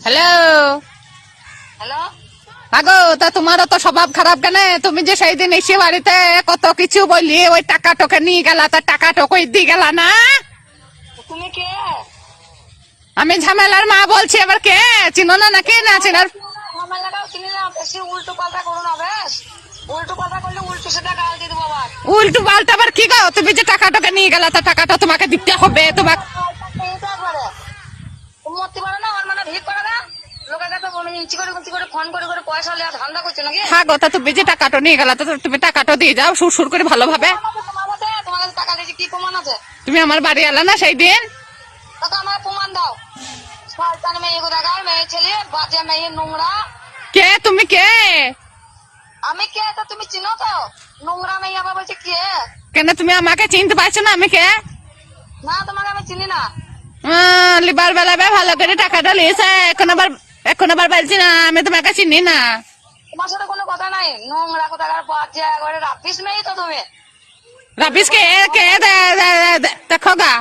Hello hello. আগো তা তোমারও তো স্বভাব খারাপ কেন? তুমি যে সেই দিন এসে বাড়িতে কত কিছু বললি, ওই টাকা টোকে নিয়ে গেলা, তা টাকা টোকে দিয়ে গেলা না? তুমি কে? আমি ঝামেলার মা বলছি। এবার কে চিনো না নাকি? না চিনার আমার লাগাও চিনি না, বেশি উল্টো পাল্টা করো না। বেশ উল্টো পাল্টা করলে উল্টো সেটা গাল দিয়ে দেবো আবার। উল্টো পাল্টা আবার কি গো? তুমি যে টাকা টোকে নিয়ে গেলা, তা টাকাটা তোমাকে দিতে হবে। তোমাকে একবারে তুমি মরতে পারো না, আমার মানে ভিড় করে না। লোকের কাছে ইঞ্চি করে ফোন করে করে পয়সা নেওয়া ধান্দা করছো নাকি? হ্যাঁ গো, তা তুমি যে টাকাটা নিয়ে গেলা, তা তুমি টাকাটা দিয়ে যাও সুর সুর করে ভালোভাবে। তোমার কাছে টাকা দিয়েছি, কি প্রমাণ আছে? তুমি আমার বাড়ি এলা না সেই দিন? তখন আমার প্রমাণ দাও। শয়তান মেয়ে কোথাকার, মেয়ে ছেলে, বাজে মেয়ে, নোংরা। কে তুমি কে? আমি কে তা তুমি চিনো তো? নোংরা মেয়ে আবার বলছে কে? কেন তুমি আমাকে চিনতে পারছো না? আমি কে? না, তোমাকে আমি চিনি না। লিবার বেলা ভালো করে টাকাটা লিয়েছে, এখন আবার বলছি না আমি তোমাকে চিনি না। তোমার সাথে কোনো কথা নাই। নোংরা কোথাকার, বাজে একবারে রাপিস মেয়ে তো তুমি। রাবিশ কে? দেখো গা